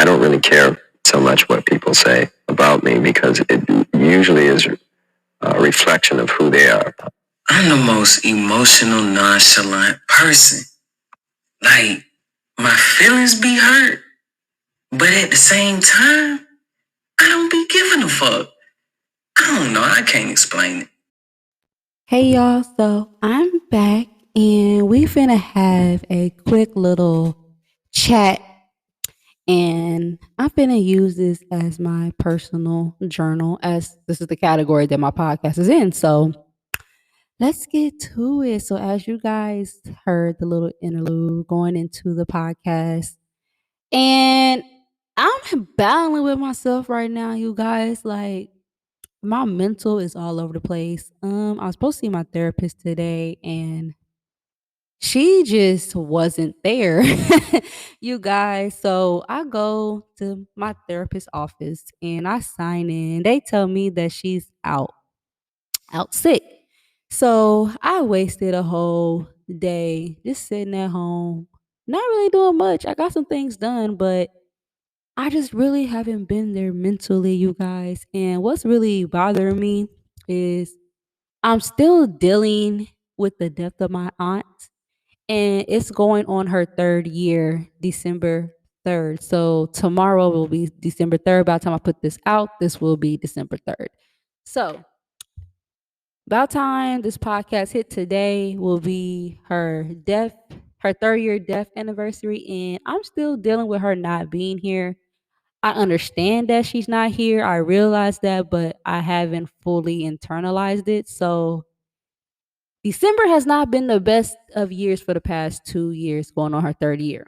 I don't really care so much what people say about me because it usually is a reflection of who they are. I'm the most emotional, nonchalant person. Like, my feelings be hurt, but at the same time, I don't be giving a fuck. I don't know. I can't explain it. Hey y'all, so I'm back and we finna have a quick little chat, and I'm finna use this as my personal journal, as this is the category that my podcast is in. So let's get to it. So as you guys heard the little interlude going into the podcast, and I'm battling with myself right now, you guys. Like, my mental is all over the place. I was supposed to see my therapist today, and she just wasn't there, you guys. So I go to my therapist's office and I sign in. They tell me that she's out sick. So I wasted a whole day just sitting at home, not really doing much. I got some things done, but I just really haven't been there mentally, you guys. And what's really bothering me is I'm still dealing with the death of my aunt, and it's going on her 3rd year, December 3rd. So tomorrow will be December 3rd. By the time I put this out, this will be December 3rd. So about time this podcast hit today will be her 3rd year death anniversary, and I'm still dealing with her not being here. I understand that she's not here. I realize that, but I haven't fully internalized it. So December has not been the best of years for the past 2 years, going on her 3rd year.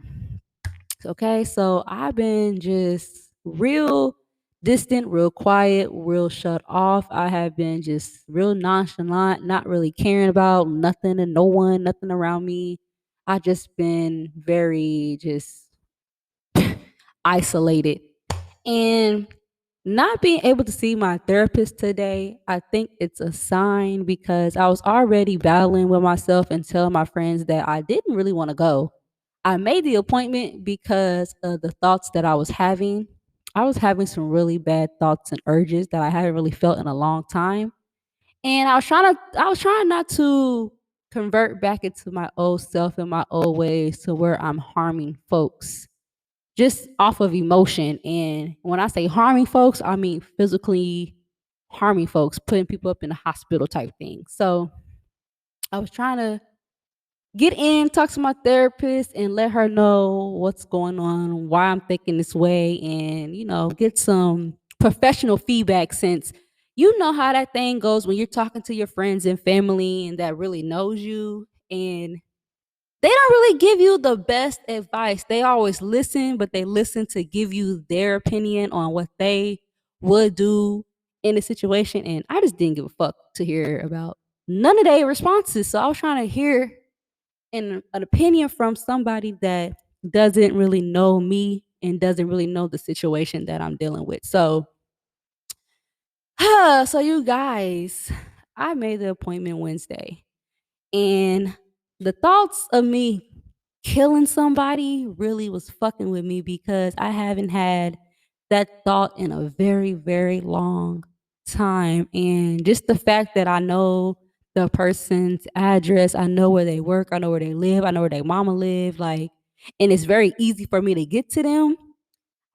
Okay, so I've been just real distant, real quiet, real shut off. I have been just real nonchalant, not really caring about nothing and no one, nothing around me. I just been very just isolated. And not being able to see my therapist today, I think it's a sign, because I was already battling with myself and telling my friends that I didn't really want to go. I made the appointment because of the thoughts that I was having. I was having some really bad thoughts and urges that I haven't really felt in a long time. And I was trying not to convert back into my old self and my old ways to where I'm harming folks just off of emotion. And when I say harming folks, I mean physically harming folks, putting people up in the hospital type thing. So I was trying to get in, talk to my therapist, and let her know what's going on, why I'm thinking this way, and, get some professional feedback, since you know how that thing goes when you're talking to your friends and family and that really knows you, and they don't really give you the best advice. They always listen, but they listen to give you their opinion on what they would do in the situation. And I just didn't give a fuck to hear about none of their responses. So I was trying to hear an opinion from somebody that doesn't really know me and doesn't really know the situation that I'm dealing with. So, so you guys, I made the appointment Wednesday. And the thoughts of me killing somebody really was fucking with me, because I haven't had that thought in a very, very long time. And just the fact that I know the person's address, I know where they work, I know where they live, I know where their mama live, like, and it's very easy for me to get to them.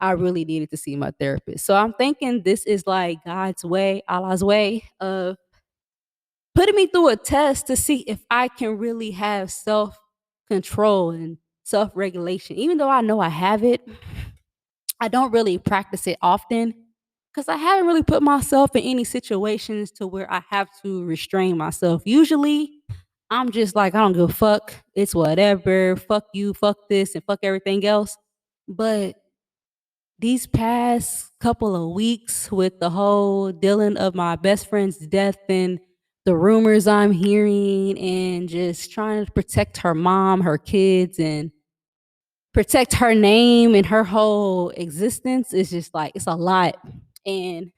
I really needed to see my therapist. So I'm thinking this is like God's way, Allah's way of putting me through a test to see if I can really have self control and self regulation. Even though I know I have it, I don't really practice it often, because I haven't really put myself in any situations to where I have to restrain myself. Usually, I'm just like, I don't give a fuck. It's whatever. Fuck you, fuck this, and fuck everything else. But these past couple of weeks, with the whole dealing of my best friend's death and the rumors I'm hearing, and just trying to protect her mom, her kids, and protect her name and her whole existence, is just like, it's a lot. And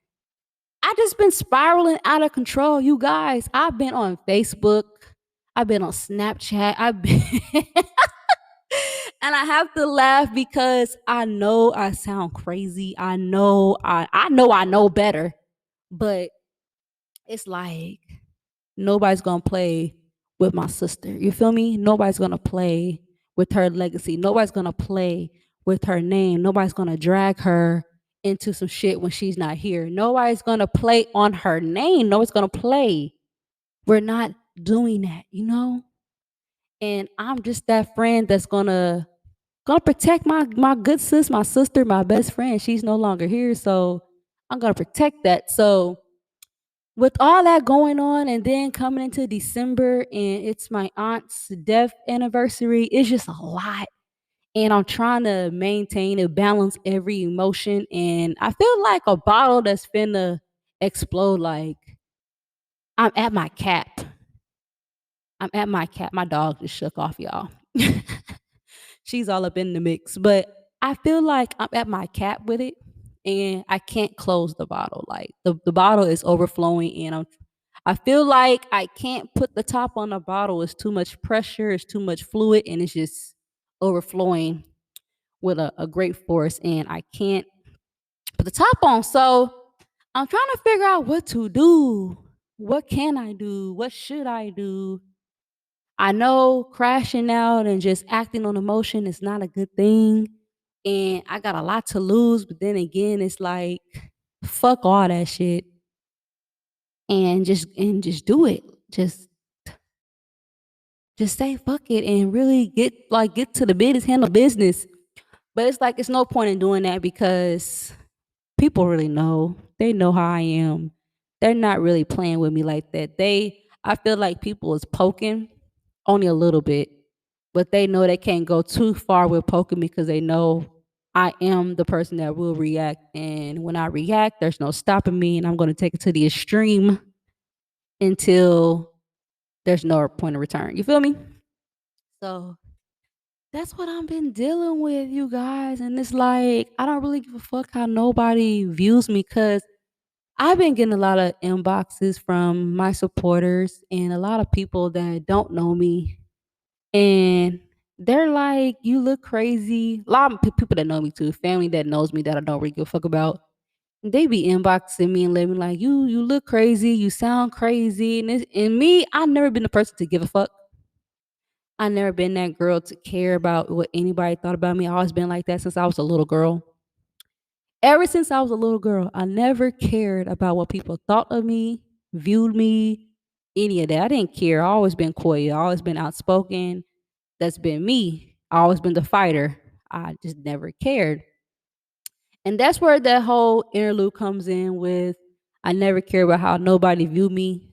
I just been spiraling out of control, you guys. I've been on Facebook, I've been on Snapchat, I've been And I have to laugh because I know I sound crazy. I know better. But it's like nobody's gonna play with my sister. You feel me? Nobody's gonna play with her legacy. Nobody's gonna play with her name. Nobody's gonna drag her into some shit when she's not here. Nobody's gonna play on her name. Nobody's gonna play. We're not doing that, you know? And I'm just that friend that's gonna protect my good sis, my sister, my best friend. She's no longer here, so I'm gonna protect that. So with all that going on and then coming into December and it's my aunt's death anniversary, it's just a lot. And I'm trying to maintain and balance every emotion. And I feel like a bottle that's finna explode. Like I'm at my cap. I'm at my cap. My dog just shook off, y'all. She's all up in the mix. But I feel like I'm at my cap with it. And I can't close the bottle. Like the bottle is overflowing and I feel like I can't put the top on the bottle. It's too much pressure, it's too much fluid, and it's just overflowing with a great force. And I can't put the top on. So I'm trying to figure out what to do. What can I do? What should I do? I know crashing out and just acting on emotion is not a good thing. And I got a lot to lose, but then again, it's like, fuck all that shit and just do it. Just say fuck it and really get to the business, handle business. But it's like it's no point in doing that because people really know. They know how I am. They're not really playing with me like that. I feel like people is poking only a little bit, but they know they can't go too far with poking because they know I am the person that will react. And when I react, there's no stopping me, and I'm going to take it to the extreme until there's no point of return. You feel me? So that's what I've been dealing with, you guys. And it's like, I don't really give a fuck how nobody views me because I've been getting a lot of inboxes from my supporters and a lot of people that don't know me. And they're like, you look crazy. A lot of people that know me too, family that knows me that I don't really give a fuck about. They be inboxing me and letting me like, you look crazy, you sound crazy. And me, I've never been the person to give a fuck. I never been that girl to care about what anybody thought about me. I always been like that since I was a little girl. Ever since I was a little girl, I never cared about what people thought of me, viewed me, any of that. I didn't care. I always been coy. I always been outspoken. That's been me. I always been the fighter. I just never cared. And that's where that whole interlude comes in with I never care about how nobody viewed me.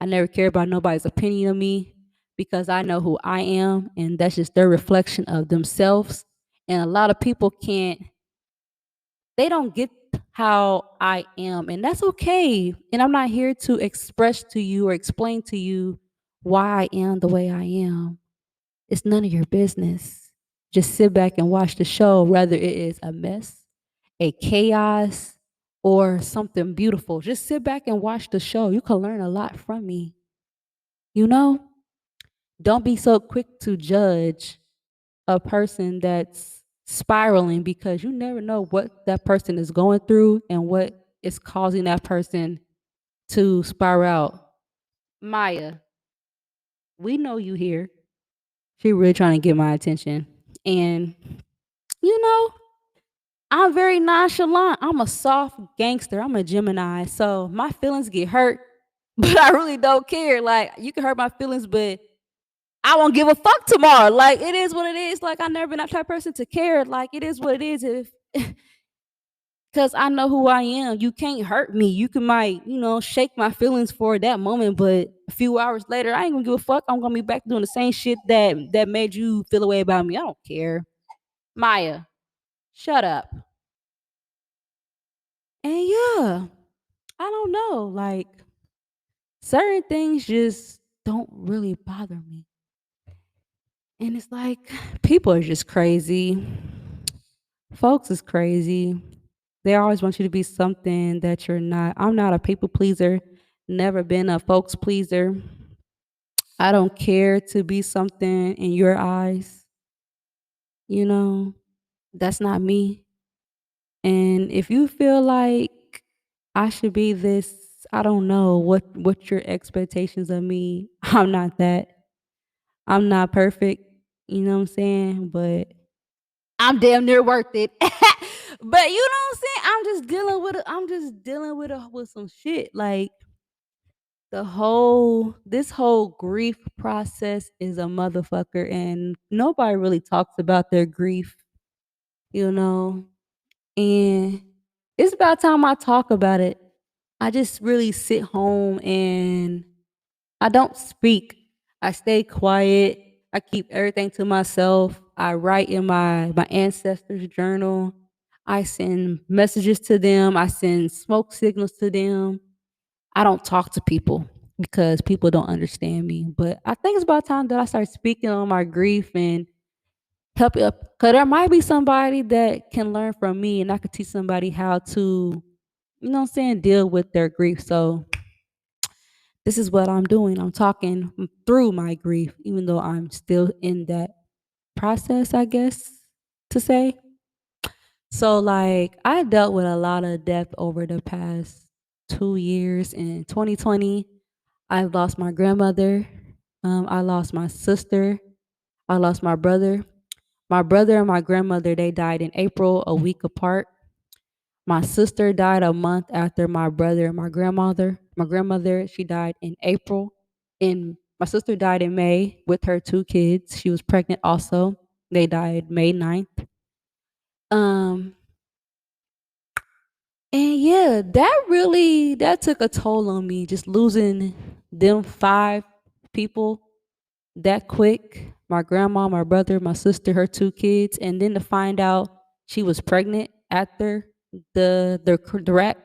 I never care about nobody's opinion of me because I know who I am and that's just their reflection of themselves. And a lot of people they don't get how I am, and that's okay. And I'm not here to express to you or explain to you why I am the way I am. It's none of your business. Just sit back and watch the show, whether it is a mess, a chaos, or something beautiful. Just sit back and watch the show. You can learn a lot from me. You know, don't be so quick to judge a person that's spiraling because you never know what that person is going through and what is causing that person to spiral out. Maya, we know you here. She really trying to get my attention. And you know, I'm very nonchalant. I'm a soft gangster. I'm a Gemini. So my feelings get hurt, but I really don't care. Like you can hurt my feelings, but I won't give a fuck tomorrow. Like it is what it is. Like I never been that type of person to care. Like it is what it is. If because I know who I am. You can't hurt me. You can might, shake my feelings for that moment, but a few hours later, I ain't gonna give a fuck. I'm gonna be back doing the same shit that made you feel away about me. I don't care. Maya, shut up. And yeah, I don't know. Like certain things just don't really bother me. And it's like people are just crazy. Folks is crazy. They always want you to be something that you're not. I'm not a people pleaser, never been a folks pleaser. I don't care to be something in your eyes. You know, that's not me. And if you feel like I should be this, I don't know what your expectations of me. I'm not that. I'm not perfect. You know what I'm saying? But I'm damn near worth it. But you know what I'm saying? I'm just dealing with some shit. Like this whole grief process is a motherfucker, and nobody really talks about their grief, you know. And it's about time I talk about it. I just really sit home and I don't speak. I stay quiet. I keep everything to myself. I write in my ancestors' journal. I send messages to them. I send smoke signals to them. I don't talk to people because people don't understand me. But I think it's about time that I start speaking on my grief and help it up. Cause there might be somebody that can learn from me and I could teach somebody how to, you know what I'm saying, deal with their grief. So this is what I'm doing. I'm talking through my grief, even though I'm still in that process, I guess, to say. So, like, I dealt with a lot of death over the past 2 years. In 2020, I lost my grandmother. I lost my sister. I lost my brother. My brother and my grandmother, they died in April, a week apart. My sister died a month after my brother and my grandmother. My grandmother, she died in April. And my sister died in May with her two kids. She was pregnant also. They died May 9th. Um, and yeah, that took a toll on me, just losing them five people that quick. My grandma, my brother, my sister, her two kids, and then to find out she was pregnant after the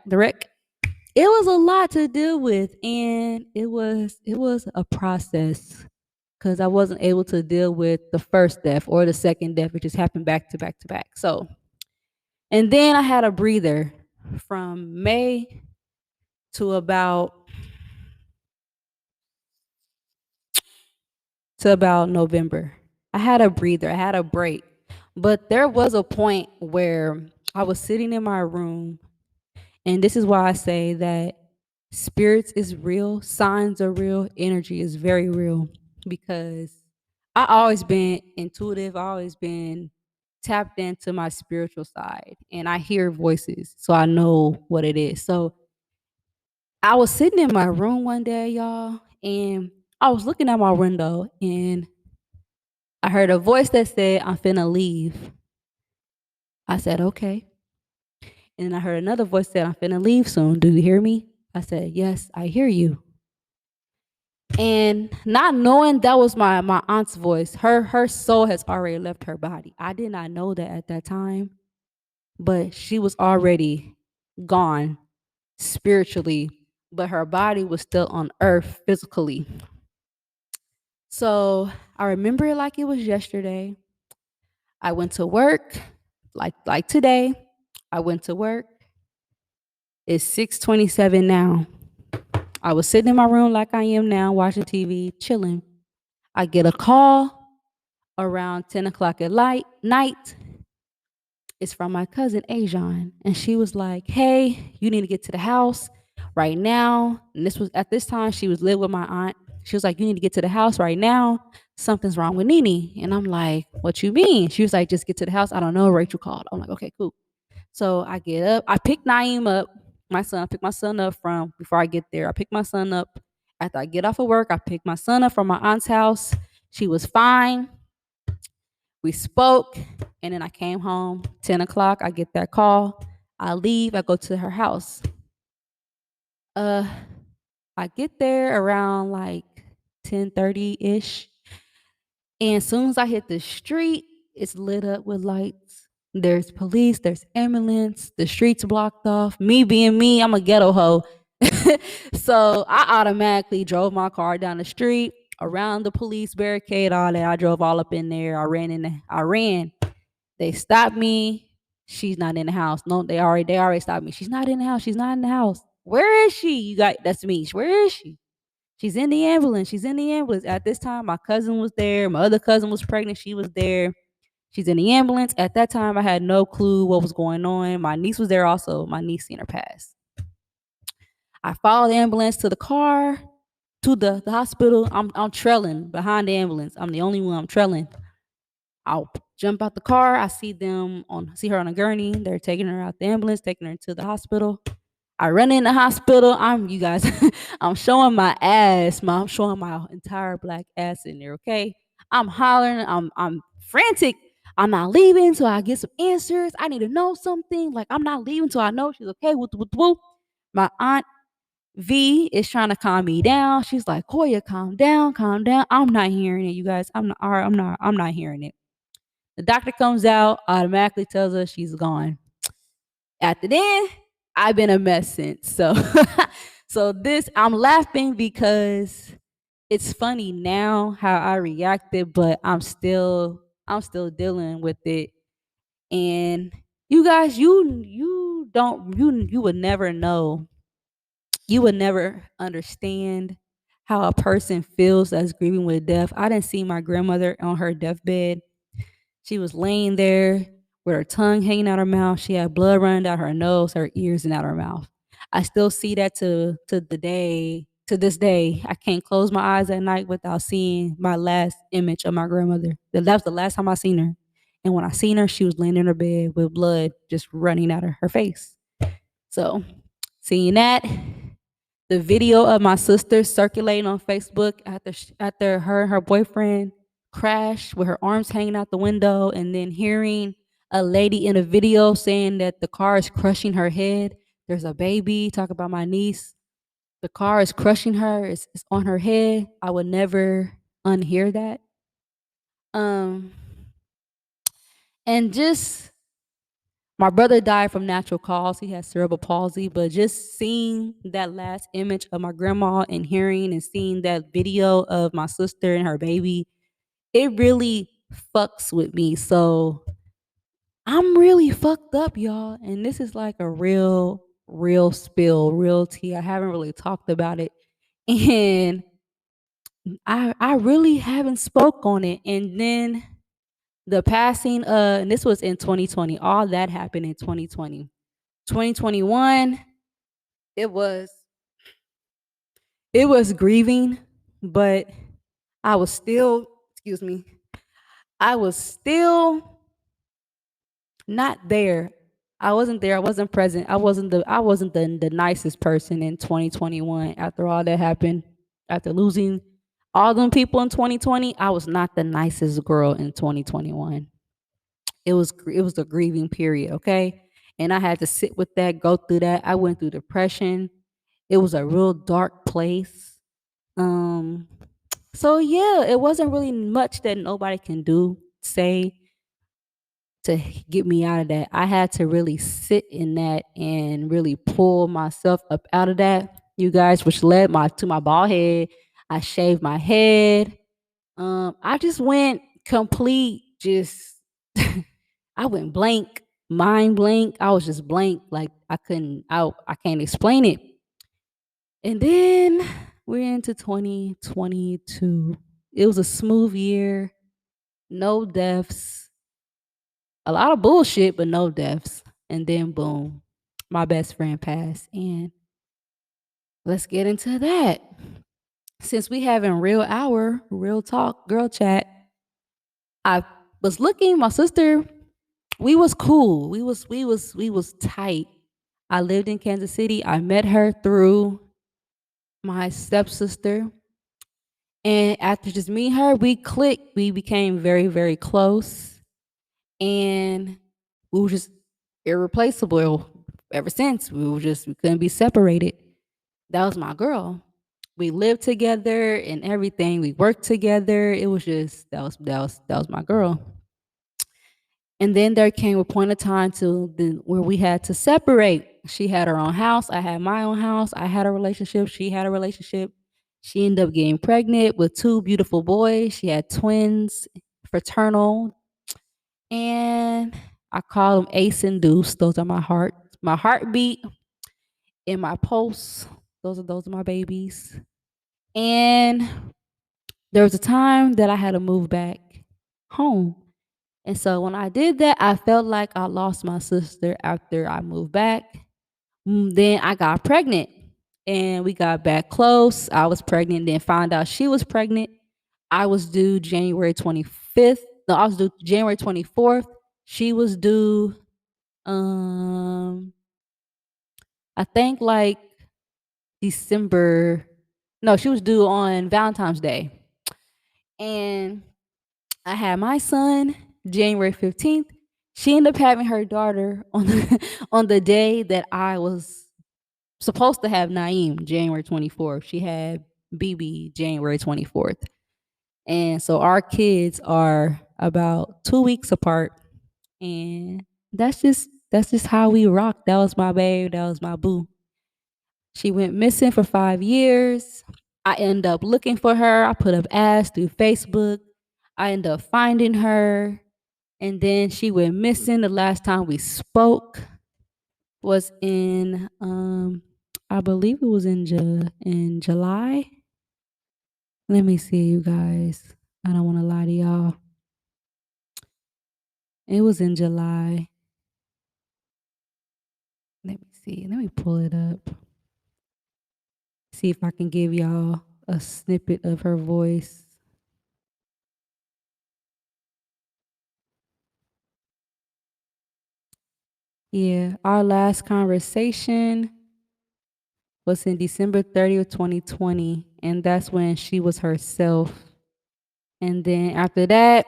wreck. It was a lot to deal with, and it was a process because I wasn't able to deal with the first death or the second death. It just happened back to back to back. So, and then I had a breather from May to about November. I had a breather. I had a break, but there was a point where I was sitting in my room. And this is why I say that spirits is real, signs are real, energy is very real because I always been intuitive, I always been tapped into my spiritual side and I hear voices, so I know what it is. So I was sitting in my room one day, y'all, and I was looking at my window and I heard a voice that said, "I'm finna leave." I said, "Okay." And then I heard another voice say, "I'm finna leave soon. Do you hear me?" I said, "Yes, I hear you." And not knowing that was my aunt's voice, her soul has already left her body. I did not know that at that time, but she was already gone spiritually, but her body was still on earth physically. So I remember it like it was yesterday. I went to work, like today. I went to work. It's 6:27 now. I was sitting in my room like I am now, watching TV, chilling. I get a call around 10 o'clock at night. It's from my cousin Ajon. And she was like, "Hey, you need to get to the house right now." And this was at this time, she was living with my aunt. She was like, "You need to get to the house right now. Something's wrong with Nene." And I'm like, "What you mean?" She was like, "Just get to the house. I don't know. Rachel called." I'm like, "Okay, cool." So I get up. I pick Naeem up, my son. I pick my son up from before I get there. I pick my son up. After I get off of work, I pick my son up from my aunt's house. She was fine. We spoke, and then I came home. 10 o'clock, I get that call. I leave. I go to her house. Uh, I get there around like 10:30 ish. And as soon as I hit the street, it's lit up with lights. There's police, there's ambulance, the streets blocked off. Me being me, I'm a ghetto hoe. So I automatically drove my car down the street, around the police barricade, all that. I drove all up in there. I ran. They stopped me. She's not in the house. No, they already stopped me. She's not in the house. She's not in the house. Where is she? You got that's me. Where is she? She's in the ambulance. She's in the ambulance. At this time, my cousin was there. My other cousin was pregnant. She was there. She's in the ambulance. At that time, I had no clue what was going on. My niece was there also. My niece seen her pass. I followed the ambulance to the car, to the hospital. I'm trailing behind the ambulance. I'm the only one. I'm trailing. I'll jump out the car. I see her on a gurney. They're taking her out the ambulance, taking her to the hospital. I run in the hospital. You guys, I'm showing my ass. I'm showing my entire black ass in there. Okay, I'm hollering. I'm frantic. I'm not leaving until I get some answers. I need to know something. Like I'm not leaving until I know she's okay. Whoop. My aunt V is trying to calm me down. She's like, Koya, calm down, calm down. I'm not hearing it, you guys. I'm not hearing it. The doctor comes out, automatically tells us she's gone. After then, I've been a mess since. So so this I'm laughing because it's funny now how I reacted, but I'm still dealing with it. And you guys, you don't you would never know. You would never understand how a person feels that's grieving with death. I didn't see my grandmother on her deathbed. She was laying there with her tongue hanging out her mouth. She had blood running out her nose, her ears, and out her mouth. I still see that to this day. I can't close my eyes at night without seeing my last image of my grandmother. That was the last time I seen her. And when I seen her, she was laying in her bed with blood just running out of her face. So seeing that, the video of my sister circulating on Facebook after her and her boyfriend crashed with her arms hanging out the window, and then hearing a lady in a video saying that the car is crushing her head. There's a baby. Talk about my niece. The car is crushing her. It's on her head. I would never unhear that. Um, and just my brother died from natural cause. He has cerebral palsy, but just seeing that last image of my grandma and hearing and seeing that video of my sister and her baby, it really fucks with me. So I'm really fucked up, y'all. And this is like a real spill, real tea. I haven't really talked about it. And I really haven't spoke on it. And then the passing and this was in 2020. All that happened in 2020. 2021, it was grieving, but I was still, excuse me, I was still not there. I wasn't there. I wasn't present. I wasn't the nicest person in 2021 after all that happened. After losing all them people in 2020, I was not the nicest girl in 2021. It was a grieving period, okay? And I had to sit with that, go through that. I went through depression. It was a real dark place. Um so yeah, it wasn't really much that nobody can say to get me out of that. I had to really sit in that and really pull myself up out of that, you guys, which led to my bald head. I shaved my head. I just went complete, just I went blank, mind blank. I was just blank, like I can't explain it. And then we're into 2022. It was a smooth year, no deaths, a lot of bullshit, but no deaths. And then boom, my best friend passed. And let's get into that. Since we having real hour, real talk, girl chat, I was looking, my sister, we was cool. We was tight. I lived in Kansas City. I met her through my stepsister. And after just me and her, we clicked. We became very, very close. And we were just irreplaceable ever since. We couldn't be separated. That was my girl. We lived together and everything. We worked together. It was just that was my girl. And then there came a point of time where we had to separate. She had her own house. I had my own house. I had a relationship. She had a relationship. She ended up getting pregnant with two beautiful boys. She had twins, fraternal. And I call them Ace and Deuce. Those are my heartbeat and my pulse. Those are my babies. And there was a time that I had to move back home. And so when I did that, I felt like I lost my sister after I moved back. Then I got pregnant and we got back close. I was pregnant, then found out she was pregnant. I was due January 25th. No, I was due January 24th. She was due um I think like December. No, she was due on Valentine's Day. And I had my son January 15th. She ended up having her daughter on on the day that I was supposed to have Naeem, January 24th. She had BB January 24th. And so our kids are about 2 weeks apart. And that's just how we rock. That was my babe. That was my boo. She went missing for 5 years. I end up looking for her. I put up ads through Facebook. I end up finding her. And then she went missing. The last time we spoke was in I believe it was in July. Let me see, you guys. I don't want to lie to y'all. It was in July. Let me see. Let me pull it up. See if I can give y'all a snippet of her voice. Yeah, our last conversation was in December 30th, 2020, and that's when she was herself. And then after that,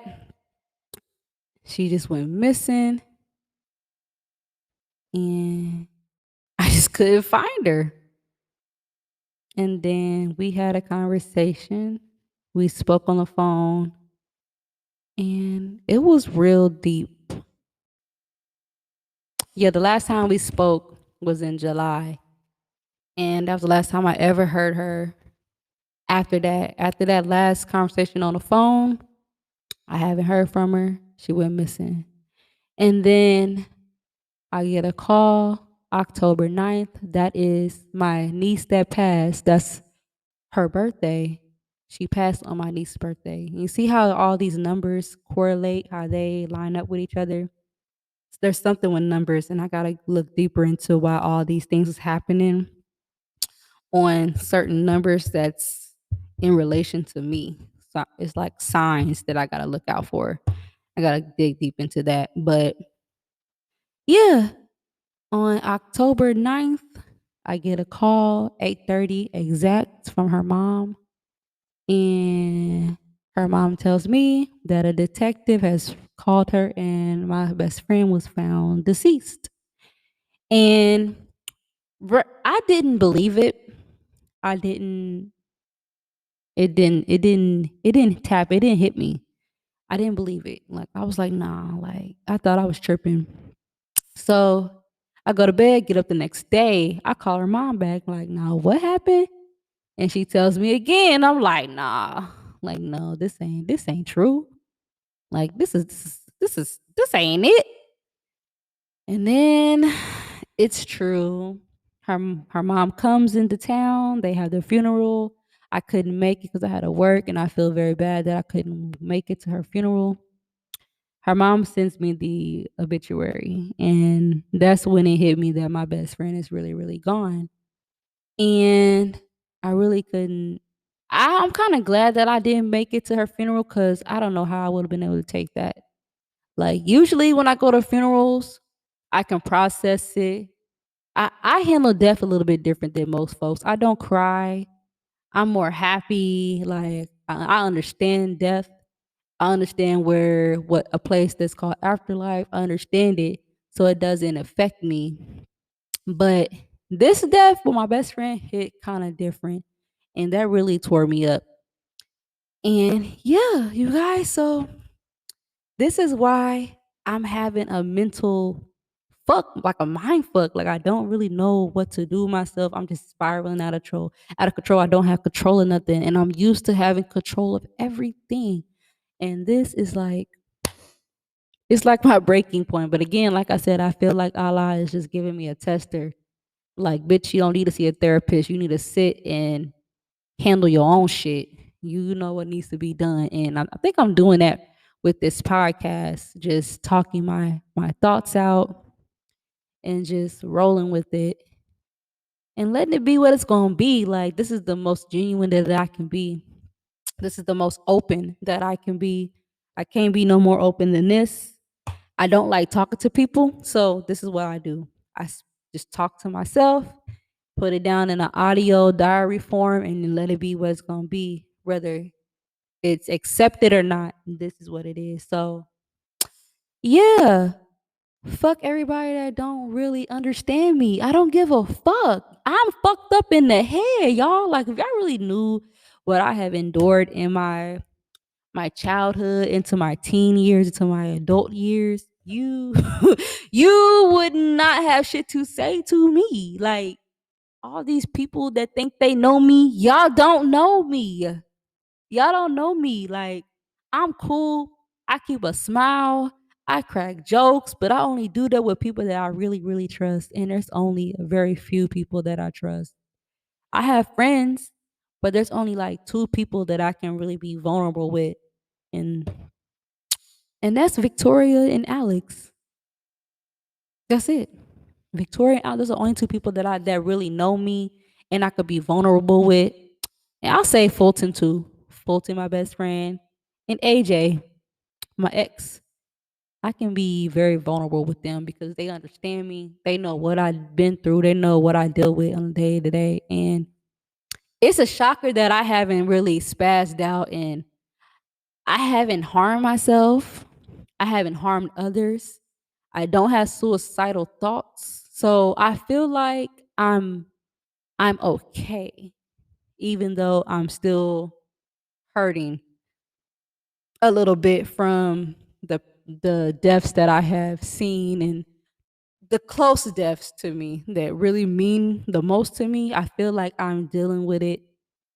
she just went missing, and I just couldn't find her. And then we had a conversation. We spoke on the phone, and it was real deep. Yeah, the last time we spoke was in July, and that was the last time I ever heard her. After that last conversation on the phone, I haven't heard from her. She went missing. And then I get a call October 9th. That is my niece that passed. That's her birthday. She passed on my niece's birthday. You see how all these numbers correlate, how they line up with each other? There's something with numbers, and I gotta look deeper into why all these things is happening on certain numbers that's in relation to me. So it's like signs that I gotta look out for. I gotta dig deep into that. But yeah, on October 9th, I get a call, 8:30 exact, from her mom. And her mom tells me that a detective has called her and my best friend was found deceased. And I didn't believe it. I didn't it didn't hit me. I didn't believe it. Like I was like, nah, like I thought I was tripping. So I go to bed, get up the next day. I call her mom back, like, nah, what happened? And she tells me again. I'm like, no, this ain't true. Like this ain't it. And then it's true. Her mom comes into town. They have their funeral. I couldn't make it because I had to work, and I feel very bad that I couldn't make it to her funeral. Her mom sends me the obituary, and that's when it hit me that my best friend is really, really gone. And I really couldn't. I'm kind of glad that I didn't make it to her funeral because I don't know how I would have been able to take that. Like usually when I go to funerals, I can process it. I handle death a little bit different than most folks. I don't cry. I'm more happy. Like I understand death. I understand what a place that's called afterlife. I understand it, so it doesn't affect me. But this death with my best friend hit kind of different, and that really tore me up. And yeah, you guys, so this is why I'm having a mental fuck, like a mind fuck. Like I don't really know what to do with myself. I'm just spiraling out of control. I don't have control of nothing. And I'm used to having control of everything. And this is like it's like my breaking point. But again, like I said, I feel like Allah is just giving me a tester. Like, bitch, you don't need to see a therapist. You need to sit and handle your own shit. You know what needs to be done. And I think I'm doing that with this podcast, just talking my thoughts out and just rolling with it and letting it be what it's going to be. Like, this is the most genuine that I can be. This is the most open that I can be. I can't be no more open than this. I don't like talking to people, so this is what I do. Just talk to myself, put it down in an audio diary form, and then let it be what it's going to be, whether it's accepted or not. This is what it is. So, yeah, fuck everybody that don't really understand me. I don't give a fuck. I'm fucked up in the head, y'all. Like, if y'all really knew what I have endured in my childhood, into my teen years, into my adult years, you you would not have shit to say to me. Like, all these people that think they know me, y'all don't know me. Y'all don't know me. Like, I'm cool. I keep a smile. I crack jokes, but I only do that with people that I really, really trust. And there's only a very few people that I trust. I have friends, but there's only like two people that I can really be vulnerable with. And that's Victoria and Alex. That's it. Victoria and Alex, those are the only two people that really know me and I could be vulnerable with. And I'll say Fulton too. Fulton, my best friend, and AJ, my ex. I can be very vulnerable with them because they understand me. They know what I've been through. They know what I deal with on a day to day. And it's a shocker that I haven't really spazzed out and I haven't harmed myself. I haven't harmed others. I don't have suicidal thoughts. So I feel like I'm okay, even though I'm still hurting a little bit from the deaths that I have seen and the close deaths to me that really mean the most to me. I feel like I'm dealing with it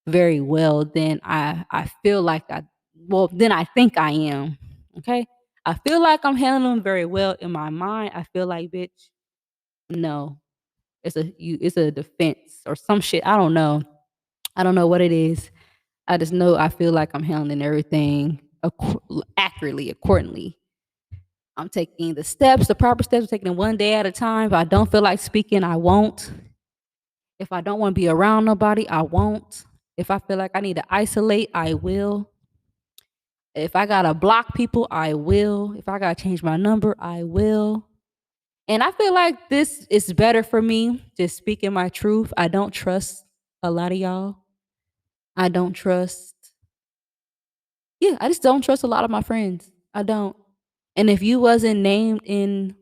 very well. Then I feel like then I think I am. Okay. I feel like I'm handling them very well in my mind. I feel like, bitch, no, it's a defense or some shit. I don't know. I don't know what it is. I just know I feel like I'm handling everything accurately, accordingly. I'm taking the proper steps, taking it one day at a time. If I don't feel like speaking, I won't. If I don't want to be around nobody, I won't. If I feel like I need to isolate, I will. If I gotta block people, I will. If I gotta change my number, I will. And I feel like this is better for me, just speaking my truth. I don't trust a lot of y'all. I don't trust, yeah, I just don't trust a lot of my friends. I don't. And if you wasn't named in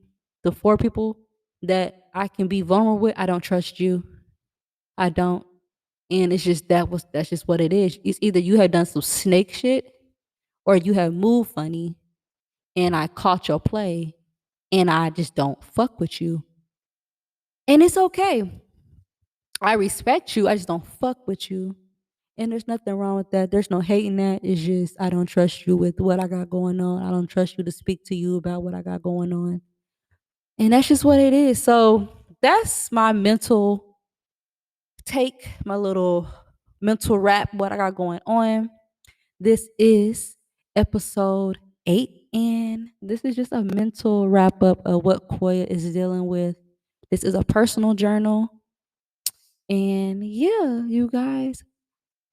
the four people that I can be vulnerable with, I don't trust you. I don't. And it's just that's just what it is. It's either you have done some snake shit or you have moved funny and I caught your play and I just don't fuck with you. And it's okay. I respect you. I just don't fuck with you. And there's nothing wrong with that. There's no hating that. It's just I don't trust you with what I got going on. I don't trust you to speak to you about what I got going on. And that's just what it is. So that's my mental take, my little mental wrap, what I got going on. This is episode 8. And this is just a mental wrap up of what Koya is dealing with. This is a personal journal. And yeah, you guys,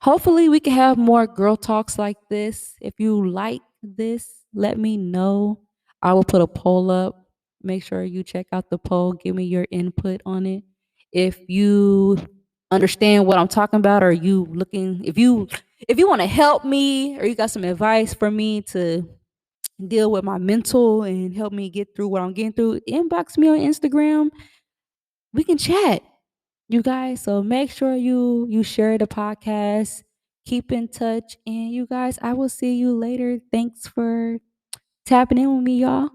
hopefully we can have more girl talks like this. If you like this, let me know. I will put a poll up. Make sure you check out the poll. Give me your input on it. If you understand what I'm talking about, or you looking, if you want to help me, or you got some advice for me to deal with my mental and help me get through what I'm getting through, inbox me on Instagram. We can chat, you guys. So make sure you share the podcast, keep in touch, and you guys, I will see you later. Thanks for tapping in with me, y'all.